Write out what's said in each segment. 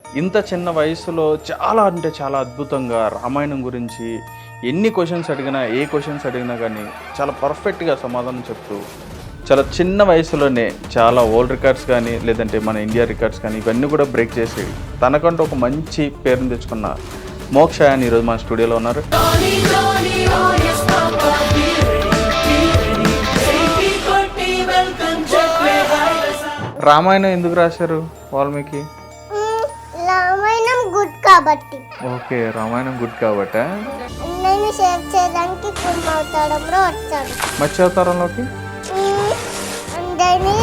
ఇంత చిన్న వయసులో చాలా అంటే చాలా అద్భుతంగా రామాయణం గురించి ఎన్ని క్వశ్చన్స్ అడిగినా, ఏ క్వశ్చన్స్ అడిగినా కానీ చాలా పర్ఫెక్ట్‌గా సమాధానం చెప్తూ, చాలా చిన్న వయసులోనే చాలా వరల్డ్ రికార్డ్స్ కానీ, లేదంటే మన ఇండియా రికార్డ్స్ కానీ ఇవన్నీ కూడా బ్రేక్ చేసి తనకంటూ ఒక మంచి పేరుని తెచ్చుకున్న మోక్ష అని ఈరోజు మన స్టూడియోలో ఉన్నారు. రామాయణం ఎందుకు రాశారు వాల్మీకి? రామాయణం గుడ్ కాబట్టి. ఓకే, రామాయణం గుడ్ కాబట్టా? నేను సేవ్ చేయడానికి కుర్మవతారంలో వచ్చాను. మత్స్య అవతారంలోకి అందరినీ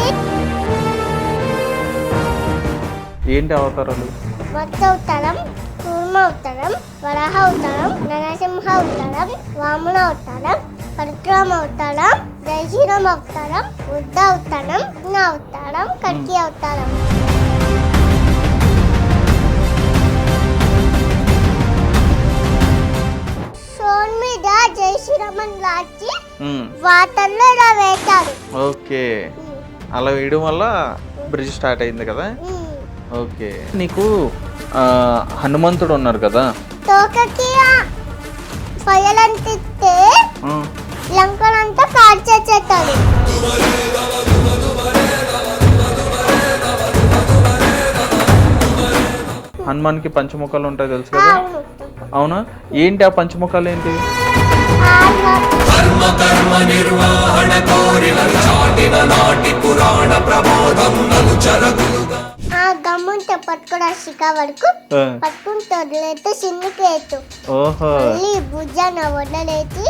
ఏంటి అవతారాలు? మత్స్య అవతారం, కూర్మ అవతారం, వరాహ అవతారం, నరసింహ అవతారం, వామన అవతారం, పరశురామ అవతారం, జయశ్రీరామ అవతారం, బుద్ధ అవతారం, కృష్ణ అవతారం, కల్కి అవతారం. సోన్ మీద జయశ్రీరామన్ రాచి వాటర్లో ఇలా వేశారు. ఓకే, అలా వేయడం వల్ల బ్రిడ్జ్ స్టార్ట్ అయింది కదా. ఓకే, నీకు హనుమంతుడు ఉన్నారు కదా, తోకకి ఫయలంటిస్తే లంకనంతా కాల్చేసేటాడు. హనుమాన్కి పంచముఖాలు ఉంటాయి తెలుసు కదా. అవునా, ఏంటి ఆ పంచముఖాలు ఏంటి? ఆ గమ్ముంటే పట్టుకుని శిఖ వరకు పట్టుకుని తొడలేటు సిన్నుకేటు మళ్ళీ భుజాన వడలేచి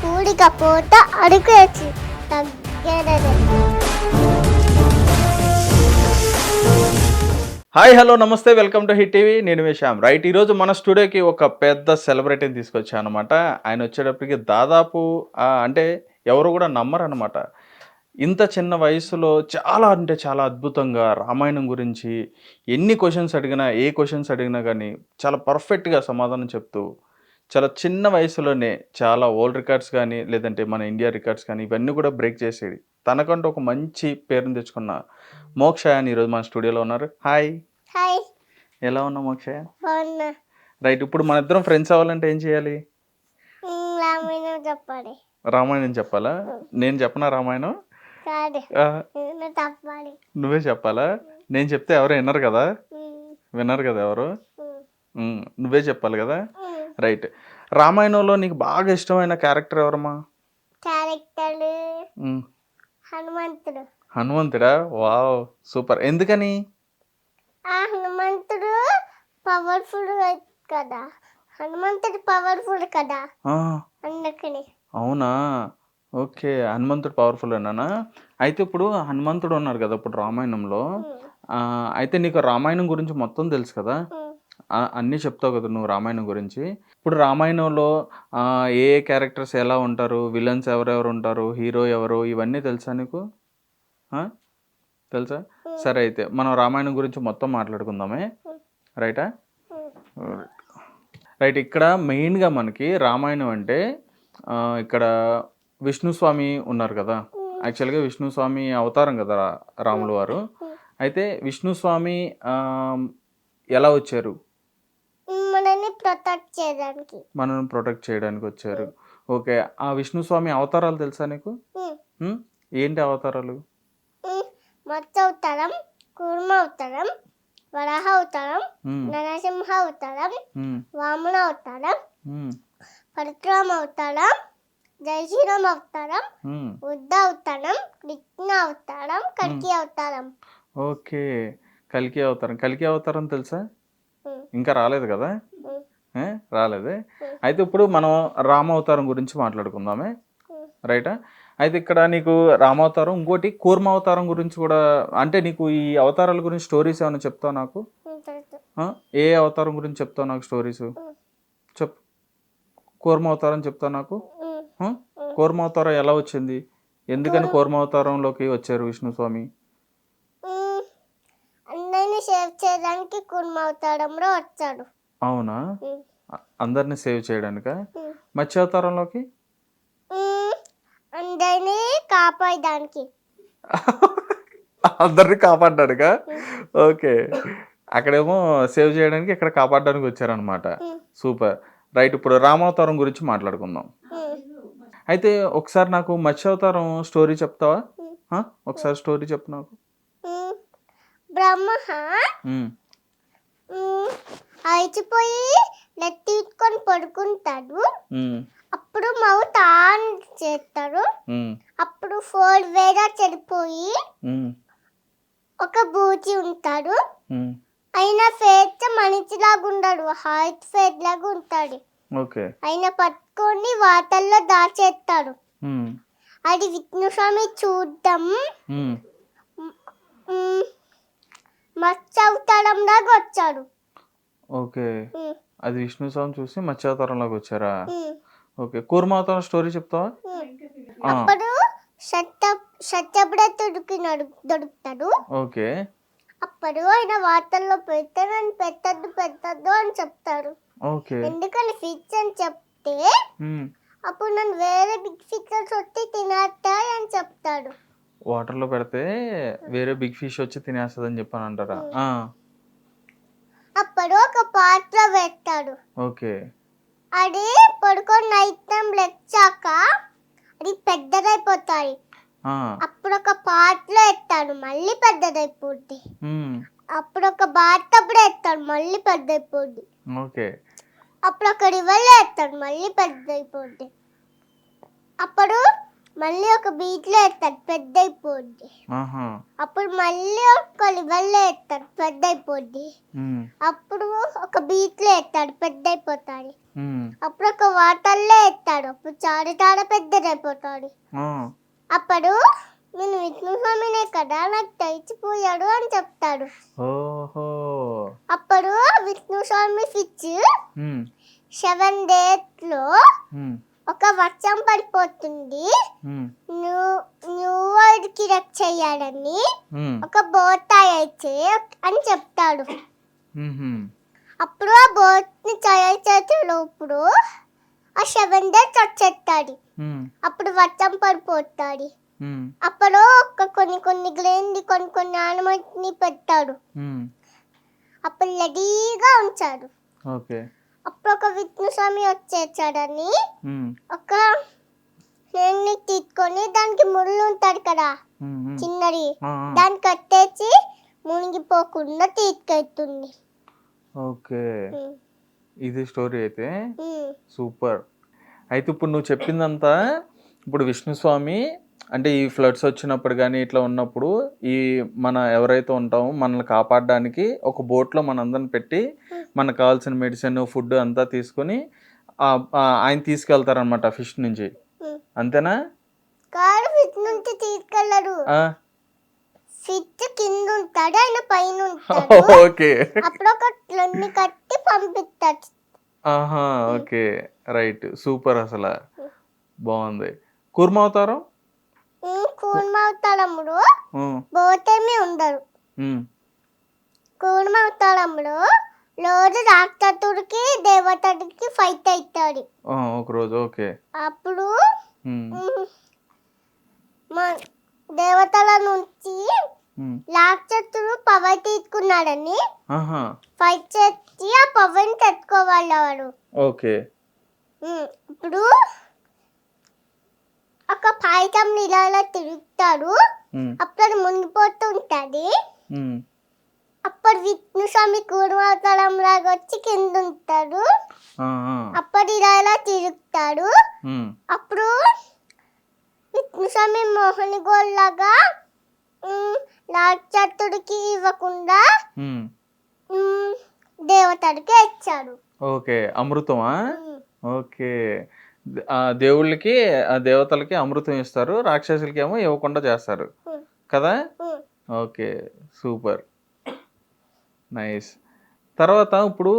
కూడిక పోత అడుగుచి తగ్గేదది. హాయ్, హలో, నమస్తే, వెల్కమ్ టు హిట్ టీవీ. నేను మీ శ్యామ్. రైట్, ఈరోజు మన స్టూడియోకి ఒక పెద్ద సెలబ్రిటీని తీసుకొచ్చాను అనమాట. ఆయన వచ్చేటప్పటికి దాదాపు అంటే ఎవరు కూడా నమ్మరు అనమాట. ఇంత చిన్న వయసులో చాలా అంటే చాలా అద్భుతంగా రామాయణం గురించి ఎన్ని క్వశ్చన్స్ అడిగినా, ఏ క్వశ్చన్స్ అడిగినా కానీ చాలా పర్ఫెక్ట్గా సమాధానం చెప్తూ, చాలా చిన్న వయసులోనే చాలా వరల్డ్ రికార్డ్స్ కానీ, లేదంటే మన ఇండియా రికార్డ్స్ కానీ ఇవన్నీ కూడా బ్రేక్ చేసేది తనకంటూ ఒక మంచి పేరుని తెచ్చుకున్న మోక్ష అని ఈరోజు మన స్టూడియోలో ఉన్నారు. హాయ్. హాయ్, ఎలా ఉన్నావు మోక్ష? బాగున్నా. రైట్, ఇప్పుడు మన ఇద్దరం ఫ్రెండ్స్ అవ్వాలంటే ఏం చేయాలి? రామాయణం చెప్పాలి. రామాయణం చెప్పాలా? నేను చెప్పనా రామాయణం? కాదు, చెప్పాలి. నువ్వే చెప్పాలా? నేను చెప్తే ఎవరు వినరు కదా. వినరు కదా ఎవరు. నువ్వే చెప్పాలి కదా. రైట్, రామాయణంలో నీకు బాగా ఇష్టమైన క్యారెక్టర్ ఎవరమ్మా? క్యారెక్టర్ హనుమంతుడు. హనుమంతుడా? Wow, super. ఎందుకని? ఆ హనుమంతుడు పవర్ఫుల్ కదా. హనుమంతుడు పవర్ఫుల్ కదా, అందుకని. అవునా, ఓకే, హనుమంతుడు పవర్ఫుల్ అన్నానా? అయితే ఇప్పుడు హనుమంతుడు ఉన్నారు కదా ఇప్పుడు రామాయణంలో. అయితే నీకు రామాయణం గురించి మొత్తం తెలుసు కదా, అన్నీ చెప్తావు కదా నువ్వు రామాయణం గురించి. ఇప్పుడు రామాయణంలో ఏ ఏ క్యారెక్టర్స్ ఎలా ఉంటారు, విలన్స్ ఎవరెవరు ఉంటారు, హీరో ఎవరు, ఇవన్నీ తెలుసా నీకు? తెలుసా? సరే, అయితే మనం రామాయణం గురించి మొత్తం మాట్లాడుకుందామే. రైటా? రైట్, ఇక్కడ మెయిన్గా మనకి రామాయణం అంటే ఇక్కడ విష్ణుస్వామి ఉన్నారు కదా. యాక్చువల్గా విష్ణుస్వామి అవతారం కదా రాములు వారు. అయితే విష్ణుస్వామి ఎలా వచ్చారు? మనల్ని ప్రొటెక్ట్ చేయడానికి వచ్చారు. ఓకే, ఆ విష్ణుస్వామి అవతారాలు తెలుసా నీకు? ఏంటి అవతారాలు? మత్స్య అవతారం, కూర్మ అవతారం, వరాహ అవతారం, నరసింహ అవతారం, వామన అవతారం, పరశురామ అవతారం, జయశ్రీరామ అవతారం, బుద్ధ అవతారం, కృష్ణ అవతారం, కల్కి అవతారం. ఓకే, కల్కి అవతారం. కల్కి అవతారం తెలుసా? ఇంకా రాలేదు కదా. రాలేదే. అయితే ఇప్పుడు మనం రామావతారం గురించి మాట్లాడుకుందామే. రైటా? అయితే ఇక్కడ నీకు రామావతారం, ఇంకోటి కూర్మ అవతారం గురించి కూడా, అంటే నీకు ఈ అవతారాల గురించి స్టోరీస్ ఏమైనా చెప్తావు నాకు? ఏ అవతారం గురించి చెప్తావు నాకు స్టోరీస్? చెప్పు. కూర్మ అవతారం చెప్తావు నాకు? కూర్మ అవతారం ఎలా వచ్చింది? ఎందుకని కూర్మ అవతారంలోకి వచ్చారు విష్ణుస్వామి? అందరినీ సేవ్ చేయడానికి కూర్మ అవతారంలో వచ్చాడు. అవునా, అందరిని సేవ్ చేయడానికా? మత్స్య అవతారంలోకి అందరినీ కాపాడడానికి. అందరిని కాపాడ్డాడుగా. ఓకే, అక్కడేమో సేవ్ చేయడానికి, ఇక్కడ కాపాడడానికి వచ్చారనమాట. సూపర్. రైట్, ఇప్పుడు రామావతారం గురించి మాట్లాడుకుందాం. అయితే ఒకసారి నాకు మత్స్యావతారం స్టోరీ చెప్తావా? ఒకసారి స్టోరీ చెప్పు నాకు. బ్రహ్మ ఉమ్, అలసిపోయి నెత్తికొని పడుకుంటాడు. ఉమ్, అప్పుడు మౌత్ ఆన్ చేస్తాడు. ఉమ్, అప్పుడు 4 వేగా చెడిపోయి ఉమ్, ఒక బూచి ఉంటాడు. ఉమ్, ఆయన ఫేస్ మనిషిలాగా ఉండడు, హార్ట్ ఫేస్ లాగా ఉంటాడు. ఓకే. ఆయన పట్టుకొని వాటర్లో దాచేస్తాడు. ఉమ్, అది విష్ణుస్వామి చూడడం ఉమ్, మత్స్య అవతారం లాగా వచ్చాడు. ఓకే. ఉమ్, అది విష్ణు స్వామి చూసి మత్స్యావతారంలోకి వచ్చారా? ఉమ్, ఓకే. కూర్మావతారం స్టోరీ చెప్తావా? ఉమ్. ఆ, అప్పుడు సత్యవ్రతుడికి దొరుకుతాడు. ఓకే. అప్పుడు ఆయన వార్తల్లో పెట్టద్దు అని చెప్తారు. ఓకే. ఎందుకని ఫిక్స్ అని చెప్తే ఉమ్, అప్పుడు నన్ను వేరే బిగ్ ఫిషెస్ వచ్చి తినేస్తాయి అని చెప్తాడు. వాటర్లో పెడితే వేరే బిగ్ ఫిష్ వచ్చి తినేస్తుంది అని చెప్పని అంటారా? ఆ, అప్పుడు ఒక పాత్ర వేస్తాడు. ఓకే. అది పడుకొని నైట్ టైం లెచ్చాక అది పెద్దదైపోతాయి. ఆ, అప్పుడు ఒక పాత్ర ఎత్తాడు, మళ్ళీ పెద్దదైపోద్ది. ఉమ్, అప్పుడు ఒక బాతప్పుడు ఎత్తాడు, మళ్ళీ పెద్దదైపోద్ది. ఓకే. అప్పుడు ఒక రివర్లో ఎత్తాడు, మళ్ళీ పెద్దదైపోద్ది. అప్పుడు మళ్ళీ ఒక బీచ్లో ఎత్తాడు, పెద్దయిపోద్ది. ఆహా. అప్పుడు మళ్ళీ ఒక రివర్లో ఎత్తాడు, పెద్దయిపోద్ది. ఉమ్, అప్పుడు ఒక బీచ్లో ఎత్తాడు, పెద్దయిపోతాడు. ఉమ్, అప్పుడు ఒక వాటర్లో ఎత్తాడు, అప్పుడు చాడ పెద్దదైపోతాడు. ఆ, అప్పుడు నేను విష్ణు స్వామినే కదా, నాకు తెలిసిపోయాడు అని చెప్తాడు. ఓహో. అప్పుడు విష్ణు స్వామి ఫిచ్ ఉమ్, 7 days ఉమ్, ఒక వర్షం పడిపోతుంది. ఉమ్, న్యూ వరల్డ్ కి రక్ చేయాలని ఉమ్, ఒక బోట్ తయారు అని చెప్తాడు. ఉమ్హుమ్. అప్పుడు ఆ బోట్ ని తయారు చేసేటప్పుడు ఆ 7 days వచ్చేస్తాడు. ఉమ్, అప్పుడు వర్షం పడిపోతాడు. ఉమ్, అప్పుడు కొన్ని గ్రెయిన్ కొన్ని ఆనిమల్స్ ని పెట్టాడు. ఉమ్, అప్పుడు రెడీగా ఉంచాడు. ఓకే. అప్పుడు ఒక విష్ణు స్వామి వచ్చేసాడని ఉమ్, ఒక స్నేహితుని తీసుకొని దానికి ముళ్ళు ఉంటాడు కదా, ఉమ్, ఉమ్, చిన్నది, ఆ, ఆ, దాన్ని కట్టేసి మునిగిపోకుండా తీసుకెళ్తుంది. ఓకే. ఇది స్టోరీ అయితే సూపర్. అయితే ఇప్పుడు నువ్వు చెప్పిందంతా, ఇప్పుడు విష్ణుస్వామి అంటే ఈ ఫ్లడ్స్ వచ్చినప్పుడు కానీ ఇట్లా ఉన్నప్పుడు ఈ మన ఎవరైతే ఉంటామో మనల్ని కాపాడడానికి ఒక బోట్లో మనందరిని పెట్టి మనకు కావాల్సిన మెడిసిన్ ఫుడ్ అంతా తీసుకొని ఆయన తీసుకెళ్తారనమాట ఫిష్ నుంచి, అంతేనా? కాదు, ఫిష్ నుంచి తీసుకెళ్ళడు. ఆ, ఫిష్ కింద ఉంటాడు, ఆయన పైన ఉంటాడు. ఓకే. అప్పుడు ఒక ట్లన్ని కట్టి పంపిస్తాడు. ఆహా, ఓకే. Right, super. అసలు బాగుంది. కూర్మావతారం కూర్మావతారంలో బోటేమీ ఉండరు. కూర్మావతారంలో రోజు రాక్షసుడికి దేవతడికి ఫైట్ అవుతాడు ఒక రోజు. ఓకే. అప్పుడు దేవతల నుంచి రాక్షసుడు పవర్ తీసుకున్నాడని ఫైట్ చేసి ఆ పవర్ని తెచ్చుకోవాలి వాడు. ఓకే. ఇప్పుడు ఒక పాయసం ఇలా తిరుగుతాడు, అప్పుడు మునిగిపోతూ ఉంటది. అప్పుడు విష్ణు స్వామి కూర్మావతారం లాగా వచ్చి కింద ఉంటాడు. అప్పుడు ఇలా తిరుగుతాడు. అప్పుడు విష్ణు స్వామి మోహన్ గోల్ లాగా రాక్షసుడికి ఇవ్వకుండా దేవతడికి ఇచ్చాడు. ఓకే. అమృతమా? ఓకే. దేవుళ్ళకి దేవతలకి అమృతం ఇస్తారు, రాక్షసులకి ఏమో ఇవ్వకుండా చేస్తారు కదా. Okay, super, nice. తర్వాత ఇప్పుడు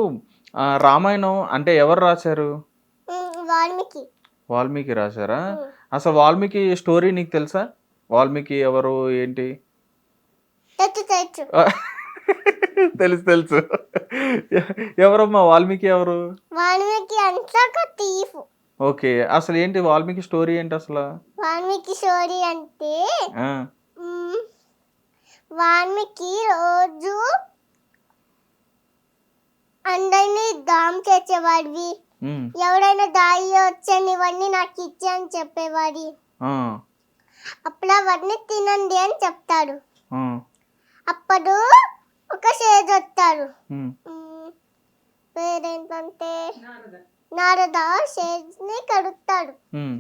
రామాయణం అంటే ఎవరు రాశారు? వాల్మీకి. వాల్మీకి రాశారా? అసలు వాల్మీకి స్టోరీ నీకు తెలుసా? వాల్మీకి ఎవరు ఏంటి? తెలుసు తెలుసు. ఎవరమ్మా వాల్మీకి? ఎవరు వాల్మీకి? అంటే థీఫ్. ఓకే. అసలు ఏంటి వాల్మీకి స్టోరీ ఏంటి అసలు? వాల్మీకి స్టోరీ అంటే వాల్మీకి రోజు దామ్ చేసేవాడివి, ఉమ్, ఎవరైనా దారి వచ్చాను ఇవన్నీ నాకు ఇచ్చి అని చెప్పేవాడి. ఆ, అప్పుడు అవన్నీ తినండి అని చెప్తాడు. ఆ, అప్పుడు ఒక షేజ్ వస్తాడు, ఉమ్, పేరేంటంటే నారద. షేజ్ని కడుగుతాడు. ఉమ్,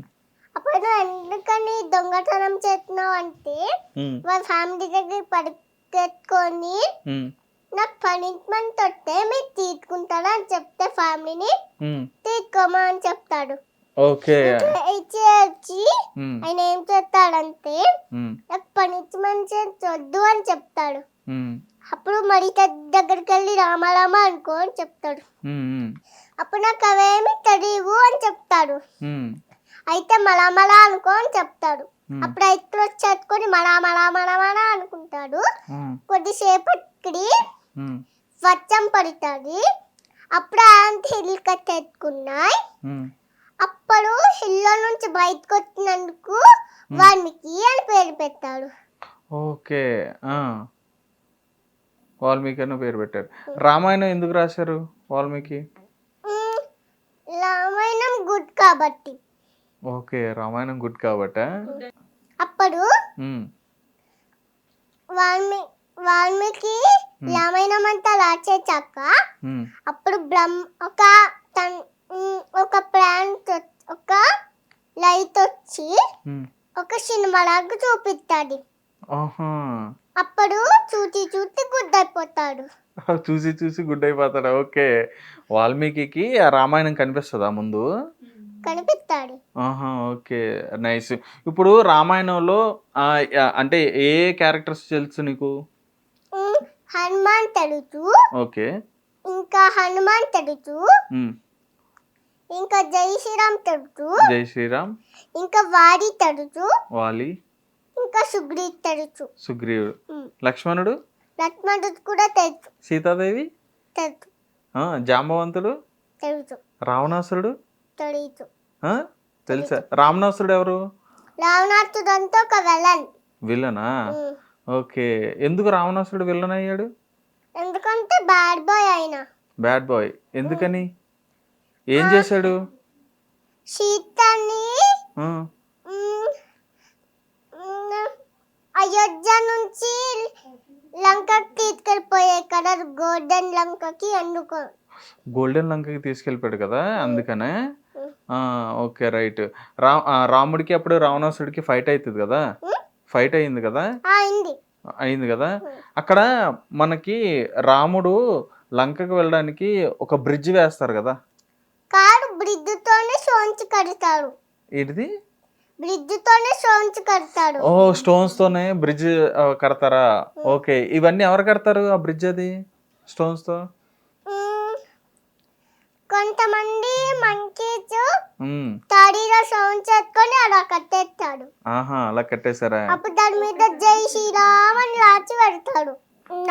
అప్పుడు ఎందుకని దొంగతనం చేస్తున్నావు అంటే ఉమ్, వాళ్ళ ఫ్యామిలీ దగ్గర పరిగెత్తుకొని ఉమ్, నాకు పనిష్మెంట్ వస్తే మీరు తీసుకుంటారా అని చెప్తే ఫ్యామిలీని ఉమ్. తీసుకోమా అని చెప్తాడు. ఓకే. ఇచ్చి వచ్చి ఉమ్, ఆయన ఏం చేస్తాడంటే ఉమ్, నాకు పనిష్మెంట్ వద్దు అని చెప్తాడు. ఉమ్, అప్పుడు మరి దగ్గరికి వెళ్ళి రామ అనుకో అని చెప్తాడు. ఉమ్, ఉమ్, అప్పుడు నాకు అవేమి తెలియవు అని చెప్తాడు. ఉమ్, అయితే మళా అనుకో అని చెప్తాడు. అప్పుడు అయితే వచ్చేసుకొని మళా అనుకుంటాడు. ఉమ్, కొద్దిసేపటికి ఉమ్, వర్షం పడుతుంది. అప్పుడు ఆంటీ ఇల్లు కట్టేసుకున్నాయి. ఉమ్. అప్పుడు ఇల్లు నుంచి బయటకు వచ్చినందుకు వాల్మీకి అని పేరు పెట్టాడు. ఓకే. ఆ, వాల్మీకి అని పేరు పెట్టారు. రామాయణం ఎందుకు రాశారు వాల్మీకి? ఉమ్, రామాయణం గుడ్ కాబట్టి. ఓకే, రామాయణం గుడ్ కాబట్టా? అప్పుడు వాల్మీకి రామాయణం అంతా రాసేచాక ఉమ్, అప్పుడు ఒక ప్లాంట్ ఒక లైట్ వచ్చి ఉమ్. ఒక సినిమాలాగా చూపిస్తాడు. ఆహా. అప్పుడు చూసి గుద్దైపోతాడు. చూసి చూసి గుడ్ అయిపోతాడా? ఓకే. వాల్మీకి ఆ రామాయణం కనిపిస్తుందా ముందు? కనిపిస్తాడు. ఆహా, ఓకే, నైస్. ఇప్పుడు రామాయణంలో అంటే ఏ క్యారెక్టర్స్ తెలుసు నీకు? హనుమాన్ తెలుసు. ఓకే. ఇంకా హనుమాన్ తెలుసు. ఉమ్, ఇంకా జై శ్రీరామ్ తెలుసు. జై శ్రీరామ్. ఇంకా వాడి తెలుసు. వాలి. ఇంకా సుగ్రీవ్ తెలుసు. సుగ్రీవుడు. లక్ష్మణుడు. లక్ష్మణుడు కూడా తెలుసు. సీతాదేవి తెలుసు. జాంబవంతుడు తెలుసు. రావణాసురుడు తెలుసు. తెలుసా? రావణాసురుడు ఎవరు? రావణాసుడు అంతా ఒక విలన్. విల్లనా? ఓకే. ఎందుకు రావణాసురుడు విల్లన్ అయ్యాడు? ఎందుకంటే బ్యాడ్ బాయ్ ఆయన. బ్యాడ్ బాయ్ ఎందుకని? ఏం చేశాడు? సీతని అయోధ్య నుంచి లంకకి తీసుకెళ్ళిపోయాయి కదా, గోల్డెన్ లంకకి. అందుకో గోల్డెన్ లంకకి తీసుకెళ్ళిపోయాడు కదా, అందుకనే. Okay, right. రాముడికి అప్పుడు రావణాసుడికి ఫైట్ అవుతుంది కదా, ఫైట్ అయింది కదా, అయింది కదా. అక్కడ మనకి రాముడు లంకకి వెళ్ళడానికి ఒక బ్రిడ్జ్ వేస్తారు కదా. కాదు, బ్రిడ్జ్ తోనే స్టోన్స్ కడతాడు. ఏంటిది? బ్రిడ్జ్ తోనే స్టోన్స్ కడతాడు. ఓ, స్టోన్స్ తోనే బ్రిడ్జ్ కడతారా? ఓకే. ఇవన్నీ ఎవరు కడతారు ఆ బ్రిడ్జ్? అది స్టోన్స్ తో కొంతమంది మంకీస్ తాడిలో స్టోన్స్ చేసుకొని అలా కట్టేస్తాడు. ఆహా, అలా కట్టేశారా? అప్పుడు దాని మీద జై శ్రీరామ్ అని రాసి పెడతాడు.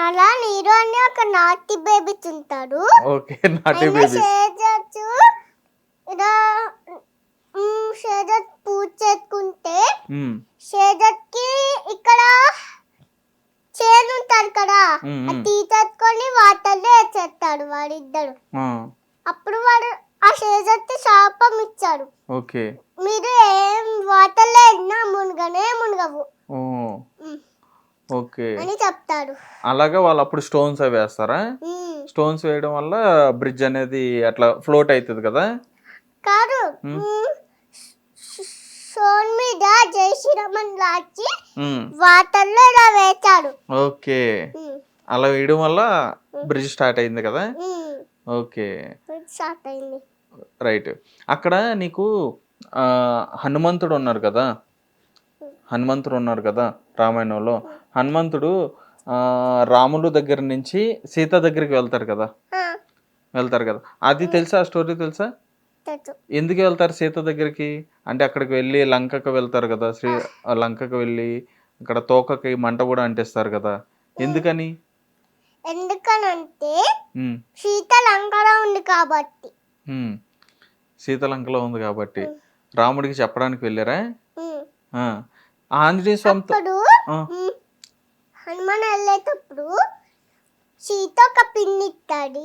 అలా నీరు అని ఒక నాటి బేబీస్ ఉంటాడు. ఓకే, నాటి బేబీ. షేజత్ పూజ చేసుకుంటే షేజత్కి ఇక్కడ చేను ఉంటారు కదా, తీసేసుకొని వాటర్లో వేసేస్తాడు వాడిద్దరు. అప్పుడు వాడు ఆ షేజత్ శాపం ఇచ్చాడు. ఓకే. మీరు ఏం వాటర్లో వెళ్ళినా మునగవు ఓకే అని చెప్తాడు. అలాగా వాళ్ళు అప్పుడు స్టోన్స్ అవి వేస్తారా? స్టోన్స్ వేయడం వల్ల బ్రిడ్జ్ అనేది అట్లా ఫ్లోట్ అవుతుంది కదా. కాదు, స్టోన్ మీద జై శ్రీరామ్ అని రాసి వాటర్లో ఇలా వేశాడు. ఓకే, అలా వేయడం వల్ల బ్రిడ్జ్ స్టార్ట్ అయింది కదా. ఓకే, స్టార్ట్ అయింది. రైట్. అక్కడ నీకు హనుమంతుడు ఉన్నారు కదా, రామాయణంలో. హనుమంతుడు రాముడు దగ్గర నుంచి సీత దగ్గరికి వెళ్తారు కదా. అది తెలుసా? ఆ స్టోరీ తెలుసా? ఎందుకు వెళ్తారు సీత దగ్గరికి అంటే? అక్కడికి వెళ్ళి లంకకు వెళ్తారు కదా, లంకకు వెళ్ళి అక్కడ తోకకి మంట కూడా అంటిస్తారు కదా. ఎందుకని? ఎందుకనంటే సీత లంకలో ఉంది కాబట్టి. సీత లంకలో ఉంది కాబట్టి రాముడికి చెప్పడానికి వెళ్ళారా? ఆంజనేయ స్వామితో హనుమాన్ వెళ్ళేటప్పుడు సీత ఒక పిన్ ఇస్తాడు.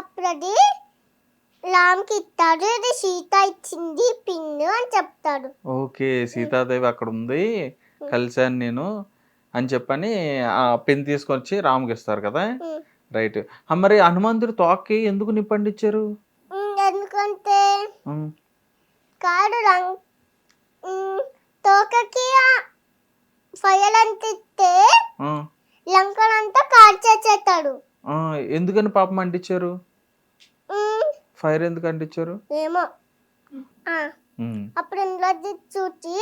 అప్పుడు అది రామ్కి ఇస్తాడు, ఇది సీత ఇచ్చింది పిన్ను అని చెప్తాడు. ఓకే, సీతాదేవి అక్కడ ఉంది, కలిశాను నేను అని చెప్పని ఆ పెన్ తీసుకొచ్చి రాముకి ఇస్తారు కదా. రైట్. మరి హనుమంతుడు తోకకి ఎందుకు నిప్పండిచ్చారు? ఎందుకంటే కాడు తోకకి ఫైర్ అంటిస్తే లంకనంతా కాల్చేసేస్తాడు. ఎందుకని పాపం అంటించారు? ఫైర్ ఎందుకు అంటించారు? ఏమో. అప్పుడు ఇంట్లో చూసి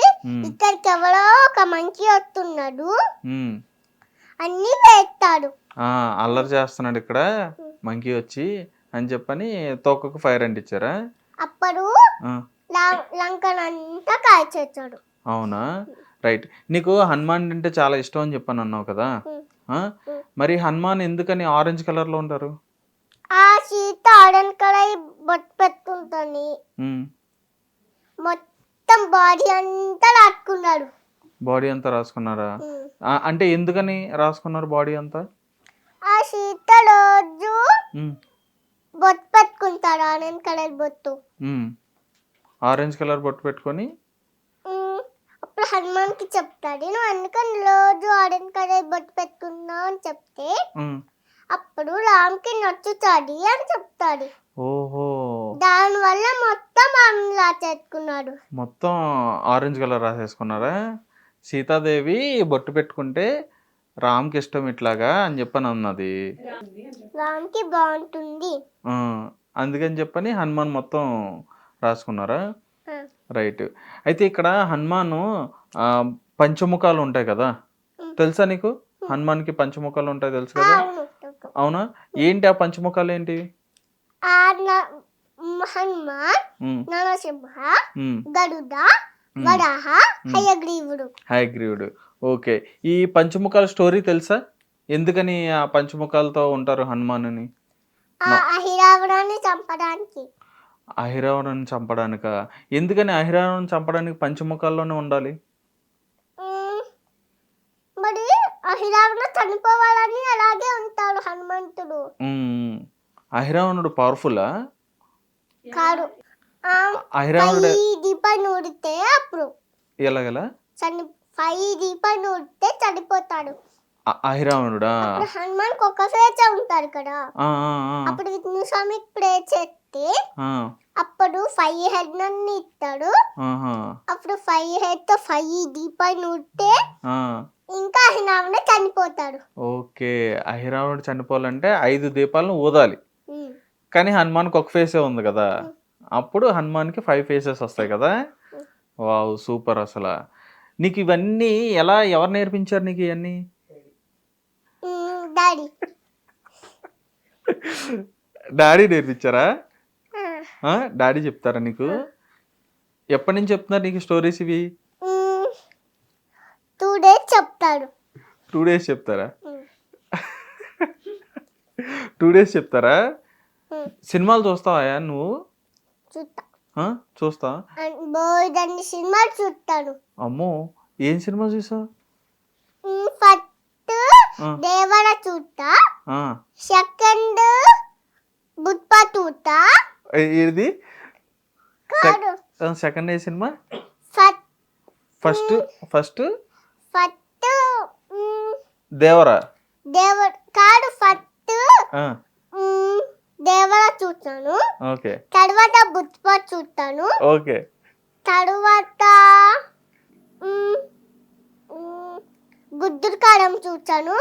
ఇక్కడికి ఎవరో ఒక మంకీ వస్తున్నాడు అన్ని వేస్తాడు. అల్లరి చేస్తున్నాడు ఇక్కడ మంకీ వచ్చి అని చెప్పని తోకకు ఫైర్ అంటించారా? అప్పుడు లంకనంతా కాల్చేస్తాడు. అవునా? రైట్. నీకు హనుమాన్ అంటే చాలా ఇష్టం అని చెప్పని అన్నావు కదా. మరి హనుమాన్ ఎందుకని ఆరెంజ్ కలర్ లో ఉంటారు? ఆ సీత ఆరెంజ్ కలర్ బొట్టు పెట్టుకుంటాని మొత్తం బాడీ అంతా రాసుకున్నాడు. బాడీ అంతా రాసుకున్నారా? అంటే ఎందుకని రాసుకున్నారు బాడీ అంతా? ఆ సీత రోజు బొట్టు పెట్టుకుంటాడు, ఆరెంజ్ కలర్ బొట్టు. ఆరెంజ్ కలర్ బొట్టు పెట్టుకొని అప్పుడు హనుమాన్కి చెప్తాడు, నువ్వు అందుకని రోజు ఆరెంజ్ కలర్ బొట్టు పెట్టుకున్నావు అని చెప్తే అప్పుడు రామ్కి నచ్చుతాడు అని చెప్తాడు. ఓహో, దానివల్ల మొత్తం రాసేసుకున్నాడు. మొత్తం ఆరెంజ్ కలర్ రాసేసుకున్నారా? సీతాదేవి బొట్టు పెట్టుకుంటే రామ్కి ఇష్టం ఇట్లాగా అని చెప్పని అన్నది. రామ్కి బాగుంటుంది అందుకని చెప్పని హనుమాన్ మొత్తం రాసుకున్నారా? రైట్. అయితే ఇక్కడ హనుమాను పంచముఖాలు ఉంటాయి కదా, తెలుసా నీకు? హనుమాన్కి పంచముఖాలు ఉంటాయి తెలుసు కదా. అవునా? ఏంటి ఆ పంచముఖాలు ఏంటి? హనుమాన్, నరసింహ, గరుడ, వరాహ, హయగ్రీవుడు. హయగ్రీవుడు. ఓకే. ఈ పంచముఖాల స్టోరీ తెలుసా? ఎందుకని ఆ పంచముఖాలతో ఉంటారు హనుమానుని? అహిరావణాన్ని చంపడానికి. అహిరావణాన్ని చంపడానిక? ఎందుకని అహిరావణాన్ని చంపడానికి పంచముఖాల్లోనే ఉండాలి? మరి అహిరావణ చనిపోవాలని అలాగే ఉంటాడు హనుమంతుడు. అహిరావణుడు పవర్ఫుల్లా? కాదు. అహిరావణుడు దీపాన్ని ఊడితే అప్పుడు ఎలాగలా 5 దీపాన్ని ఊడితే చనిపోతాడు అహిరావణుడా? హనుమాన్ ఒక ఫేస్ ఉంటాడు కదా, అప్పుడు విష్ణు స్వామికి ప్రే చేస్తే అప్పుడు 5 హెడ్ ని ఇస్తాడు. అప్పుడు 5 హెడ్ తో 5 దీపాన్ని ఊడితే ఇంకా అహిరావణ చనిపోతాడు. ఓకే, అహిరావణుడు చనిపోవాలంటే 5 దీపాలను ఊదాలి. కానీ హనుమాన్కి ఒక ఫేసే ఉంది కదా, అప్పుడు హనుమాన్కి 5 ఫేసెస్ వస్తాయి కదా. Wow, super. అసలు నీకు ఇవన్నీ ఎవరు నేర్పించారు నీకు ఇవన్నీ? డాడీ నేర్పించారా? డాడీ చెప్తారా నీకు? ఎప్పటి నుంచి చెప్తున్నారు నీకు స్టోరీస్ ఇవి? 2 days చెప్తాడు. 2 days చెప్తారా? 2 days చెప్తారా? సినిమాలు చూస్తావా నువ్వు? చూస్తా. సినిమాలు చూస్తాను. అమ్మో, ఏం సినిమా చూసావు? ఫస్ట్ దేవర చూస్తా, సెకండ్ బుట్ప చూస్తా. ఏది సెకండ్? ఏ సినిమా? ఫస్ట్ దేవరా కాదు, ఫస్ట్ దేవర చూస్తాను. ఓకే. తర్వాత బుట్ప చూస్తాను. ఓకే. తర్వాత గుడ్డు కారం చూస్తాను.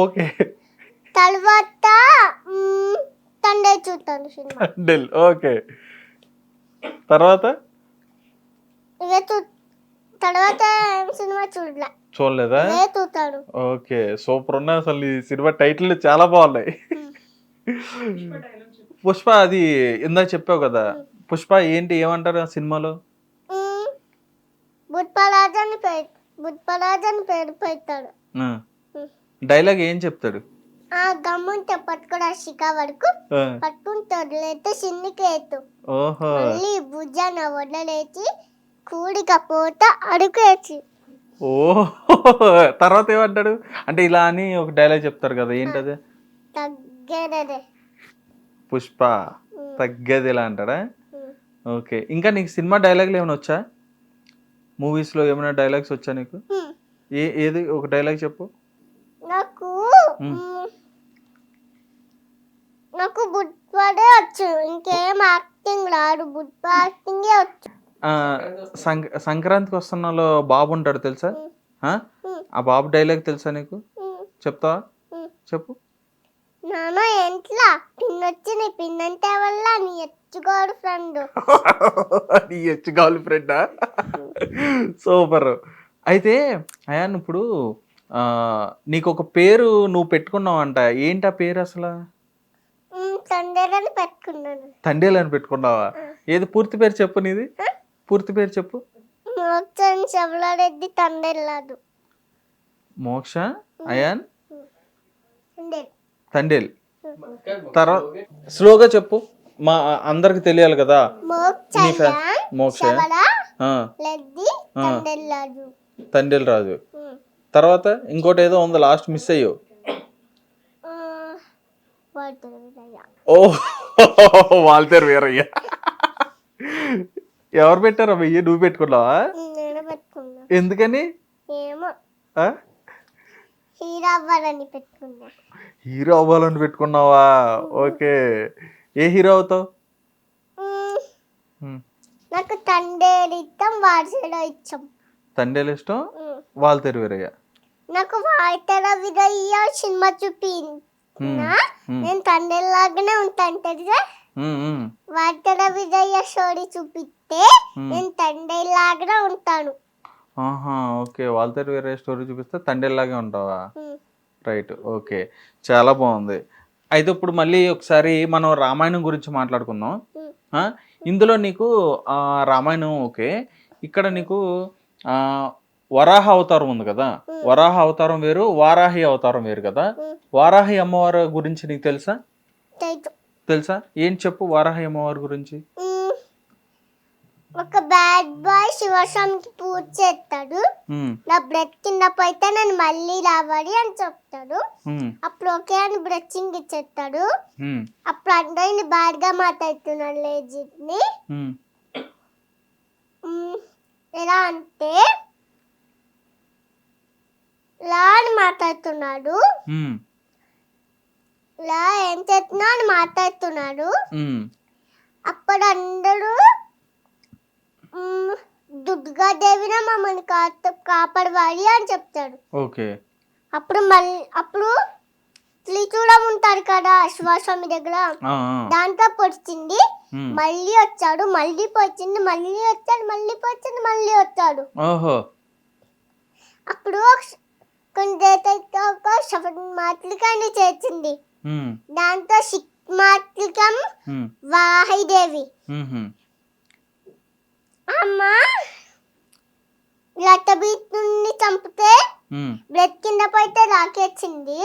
ఓకే. తర్వాత తండ్రి చూస్తాను సినిమా. ఓకే. తర్వాత తర్వాత సినిమా చూడలేదా? చూస్తాడు. ఓకే, సూపర్ ఉన్నాయి అసలు. ఈ సినిమా టైటిల్ చాలా బాగున్నాయి. పుష్ప, అది ఇందాక చెప్పావు కదా, పుష్ప ఏంటి, ఏమంటారు ఆ సినిమాలో? బుట్పరాజని పేరు పెడతాడు. డైలాగ్ ఏం చెప్తాడు? గమ్ముంటే పట్టుకోడా శిఖ వరకు పట్టుకుంటాడు, లేతే చిన్నికి ఎత్తు, మళ్ళీ భుజాన వడలేచి కూడిక పోత అడుగుచి. ఓ, తర్వాత ఏమంటాడు అంటే ఇలా అని ఒక డైలాగ్ చెప్తారు కదా, ఏంటది? తగ్గేదే పుష్ప తగ్గేదిలా అంటాడా? ఓకే. ఇంకా నీకు సినిమా డైలాగులు ఏమైనా వచ్చా? మూవీస్లో ఏమైనా డైలాగ్స్ వచ్చా నీకు? ఏది ఒక డైలాగ్ చెప్పు. నాకు నాకు బుడ్పాడే వచ్చు, ఇంకేం యాక్టింగ్ రాదు, బుడ్పా యాక్టింగే వచ్చు. సంక్రాంతికి వస్తున్నలో బాబు ఉంటాడు తెలుసా? ఆ బాబు డైలాగ్ తెలుసా నీకు? చెప్తావా? చెప్పు. నాన్న ఎంట్లా పిన్నొచ్చి నీ పిన్నంటే వల్ల నీ ఎచ్చుగోడు ఫ్రెండ్. నీ ఎచ్చుగోడు ఫ్రెండా? సూపర్. అయితే అయాన్ ఇప్పుడు నీకు ఒక పేరు నువ్వు పెట్టుకున్నావంట, ఏంటి ఆ పేరు అసలు? తండేలని పెట్టుకున్నాను. తండేలని పెట్టుకున్నావా? ఏది పూర్తి పేరు చెప్పు, నీది పూర్తి పేరు చెప్పు. మోక్ష శబలారెడ్డి తండేలాదు. మోక్ష అయాన్ తండేల్. తర్వాత స్లోగా చెప్పు, మా అందరికి తెలియాలి కదా. మోక్ష తండేల్ రాజు. తర్వాత ఇంకోటి ఏదో ఉంది, లాస్ట్ మిస్ అయ్యో. ఓ వాల్తేరు వీరయ్య. ఎవరు పెట్టారా వెయ్యి? నువ్వు పెట్టుకున్నావా? ఎందుకని? హీరో అవ్వాలని పెట్టుకున్నావా? ఓకే. ఏ హీరో అవుతావు? నాకు తండేలు ఇష్టం, వాల్తేరు ఇష్టం. తండేలు ఇష్టం, వాల్తేరు వీరయ్య. నాకు వాల్తేరు వీరయ్య సినిమా చూపి నేను తండేలాగానే ఉంటాను తెలుసా. వాల్తేరు వీరయ్య స్టోరీ చూపిస్తే నేను తండేలాగానే ఉంటాను. ఓకే. వాల్తేరు వీరయ్య స్టోరీ చూపిస్తే తండేలాగే ఉంటావా? రైట్. ఓకే, చాలా బాగుంది. అయితే ఇప్పుడు మళ్ళీ ఒకసారి మనం రామాయణం గురించి మాట్లాడుకుందాం. ఇందులో నీకు రామాయణం ఓకే, ఇక్కడ నీకు వరాహ అవతారం ఉంది కదా. వరాహ అవతారం వేరు, వారాహి అవతారం వేరు కదా. వారాహి అమ్మవారి గురించి నీకు తెలుసా? తెలుసా? ఏం చెప్పు వారాహి అమ్మవారి గురించి. ఒక బ్యాడ్ బాయ్ శివస్వామికి పూజ చేస్తాడు, నా బ్రెత్ కింద పోయితే నేను మళ్ళీ రావాలి అని చెప్తాడు. అప్పుడు ఓకే అని బ్రెచ్చింగ్ ఇచ్చేస్తాడు. అప్పుడు అందరిని బ్యాడ్ గా మాట్లాడుతున్నాడు లేజిని. ఎలా అంటే లా అని మాట్లాడుతున్నాడు, లా ఏం చేస్తున్నా అని మాట్లాడుతున్నాడు. అప్పుడు అందరూ దుర్గాదేవిన మమ్మల్ని కాపాడవాలి అని చెప్తాడు. ఓకే. అప్పుడు త్రిశూలం ఉంటారు కదా శివస్వామి దగ్గర, దాంతో పొడిచింది. మళ్ళీ వచ్చాడు, మళ్ళీ పొడిచింది, మళ్ళీ వచ్చాడు, మళ్ళీ పొడిచింది, మళ్ళీ వచ్చాడు. అప్పుడు ఒక మాతృకాన్ని చేర్చింది, దాంతో మాతృకం వారాహిదేవి. అమ్మ లతబీతుని చంపితే బ్రెడ్ కింద పడితే లాకేసింది,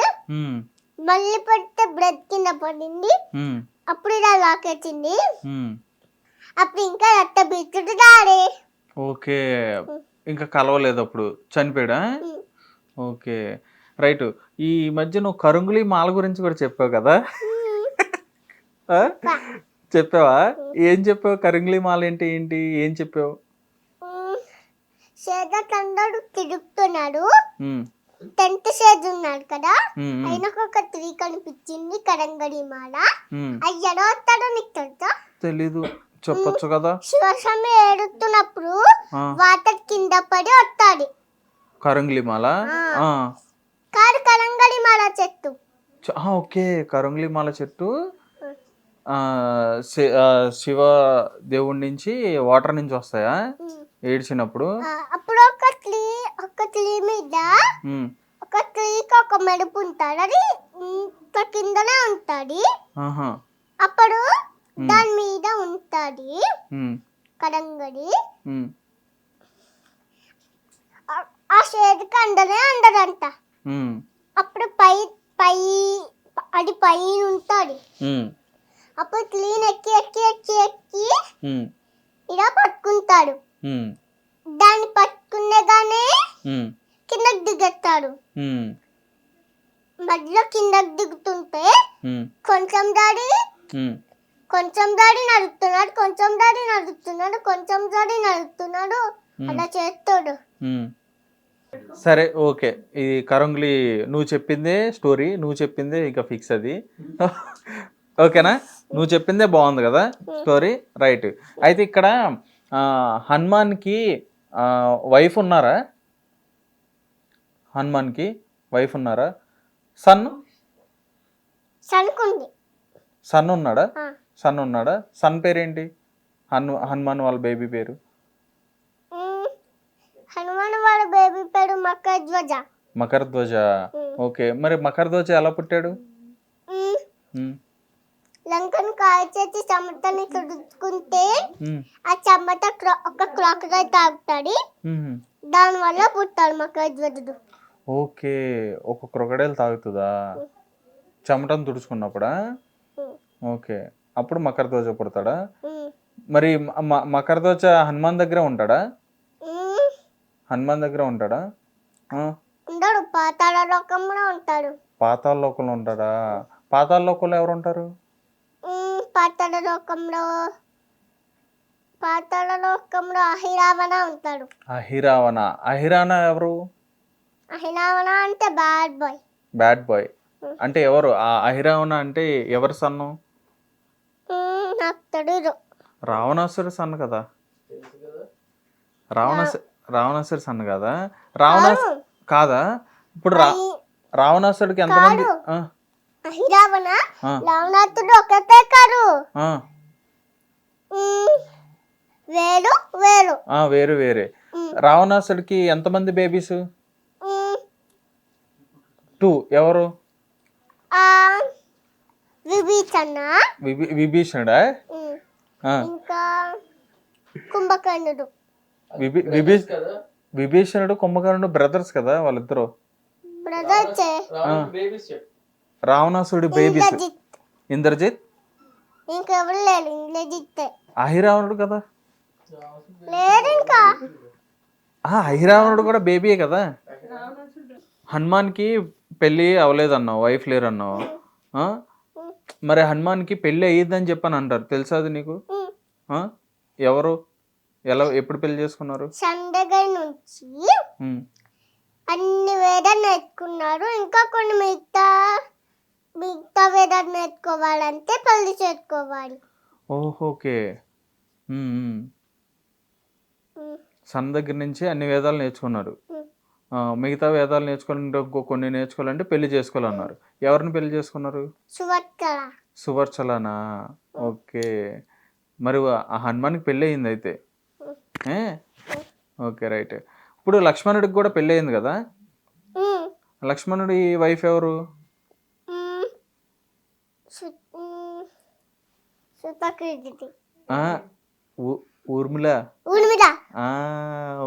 మళ్ళీ పడితే బ్రెడ్ కింద పడింది, అప్పుడు ఇలా లాకేసింది. అప్పుడు ఇంకా లతబీతుడు దాడే. ఓకే, ఇంకా కలవలేదు, అప్పుడు చనిపోయాడా? Okay, right. ఈ మధ్య నువ్వు కరుంగులి మాల గురించి కూడా చెప్పావు కదా, చెప్పావా? ఏం చెప్పావు? కరుంగులి మాల ఏంటి ఏంటి ఏం చెప్పావు? సేదతందడు తిరుగుతున్నాడు, 10th షేడ్ ఉన్నాడు కదా, ఆయనకు ఒక 3 కనిపించింది కరంగడి మాల. అయ్యడో వస్తాడో నీకు తెలుసా? తెలీదు, చెప్పొచ్చు కదా. శివస్వామి ఏడుతున్నప్పుడు వాటర్ కింద పడి వస్తాడు. కరంగులి మాల కాదు, కరంగడి మాల చెట్టు. ఓకే, కరంగులి మాల చెట్టు శివ దేవుడి నుంచి వాటర్ నుంచి వస్తాయా ఏడ్చినప్పుడు? అప్పుడు ఒక ట్రీ మీద ఒక ట్రీకి ఒక మెరుపు ఉంటాడు, అది కిందనే ఉంటుంది. అప్పుడు దాని మీద ఉంటుంది కరంగడి. ఆ షేడ్కి అందరంట. అప్పుడు అది పైన ఉంటుంది. అప్పుడు క్లీన్ ఎక్కి ఎక్కి ఎక్కి ఎక్కి ఇలా పట్టుకుంటాడు. దాన్ని పట్టుకునేగానే కిందకి దిగేస్తాడు. మధ్యలో కిందకి దిగుతుంటే కొంచెం దాడి కొంచెం దాడి నడుస్తున్నాడు, కొంచెం దాడి నడుస్తున్నాడు, కొంచెం దాడి నడుస్తున్నాడు, అలా చేస్తాడు. సరే ఓకే, ఈ కరంగులి నువ్వు చెప్పిందే స్టోరీ, నువ్వు చెప్పిందే ఇంకా ఫిక్స్ అది. ఓకేనా, నువ్వు చెప్పిందే బాగుంది కదా స్టోరీ, రైట్. అయితే ఇక్కడ హనుమాన్కి వైఫ్ ఉన్నారా? హనుమాన్కి వైఫ్ ఉన్నారా? సన్ సనుకుంది. సన్ ఉన్నాడా? సన్ ఉన్నాడా? సన్ పేరేంటి? హనుమాన్ వాళ్ళ బేబీ పేరు? హనుమాన్ వాళ్ళ బేబీ పేరు మకరధ్వజ. మకరధ్వజ. ఓకే, మరి మకరధ్వజ ఎలా పుట్టాడు? లంకను కాల్చేసి చెమటని తుడుచుకుంటే ఆ చెమట ఒక క్రాకరైల్ తాగుతాడు, దాని వల్ల పుట్టాడు మకరధ్వజుడు. ఓకే, ఒక క్రొకడైల్ తాగుతుందా చెమటను తుడుచుకున్నప్పుడా? ఓకే, అప్పుడు మకరధ్వజ పుడతాడా? మరి మకరధ్వజ హనుమాన్ దగ్గర ఉంటాడా? హనుమాన్ దగ్గర ఉంటాడా? ఉంటాడు, పాతాళ లోకంలో ఉంటాడు. పాతాళ లోకంలో ఉంటాడా? పాతాళ లోకంలో ఎవరు ఉంటారు? పాతాళ లోకంలో అహిరావణ ఉంటాడు. అహిరావణ. అహిరావణ ఎవరు? అహిరావణ అంటే బ్యాడ్ బాయ్. బ్యాడ్ బాయ్ అంటే ఎవరు? ఆ అహిరావణ అంటే ఎవరు సన్ను? నాకు తెలియదు. రావణాసురు సన్ను కదా. రావణాసురు సన్ను కదా. కాదా? ఇప్పుడు రావణాసుడికి ఎంతమంది? అహిరావణ రావణాసుడు ఒకటే కాదు, వేరు వేరు. వేరు వేరే. రావణాసుడికి ఎంతమంది బేబీస్? 2. ఎవరు? విభీషణుడా? ఇంకా కుంభకర్ణుడు. విభీషణుడు కుంభకర్ణుడు బ్రదర్స్ కదా వాళ్ళిద్దరు. రావణాసుడి బేబీస్ ఇంద్రజిత్. ఇంకెవరు లేరు, ఇంద్రజిత్. అహిరావణుడు కదా. లేదు ఇంకా. అహిరావణుడు కూడా బేబీయే కదా. హనుమాన్కి పెళ్ళి అవ్వలేదన్నావు, వైఫ్ లేరన్నావు. మరి హనుమాన్కి పెళ్ళి అయ్యిద్దని చెప్పని అంటారు, తెలుసా అది నీకు? ఎవరు ఎప్పుడు పెళ్లి చేసుకున్నారు? సందగర్ నుంచి అన్ని వేదాలు నేర్చుకున్నారు, ఇంకా కొన్ని మిగతా వేదాలు నేర్చుకోవాలంటే పెళ్లి చేసుకోవాలి. ఓకే, సన్ దగ్గర నుంచి అన్ని వేదాలు నేర్చుకున్నారు, మిగతా వేదాలు నేర్చుకోవాలంటే ఇంకో కొన్ని నేర్చుకోవాలంటే పెళ్లి చేసుకోవాలన్నారు. ఎవరిని పెళ్లి చేసుకున్నారు? సువర్చలనా. ఓకే, మరి ఆ హనుమాన్కి పెళ్ళి అయింది అయితే. Okay, right. ఇప్పుడు లక్ష్మణుడికి కూడా పెళ్ళి అయింది కదా. లక్ష్మణుడి వైఫ్ ఎవరు?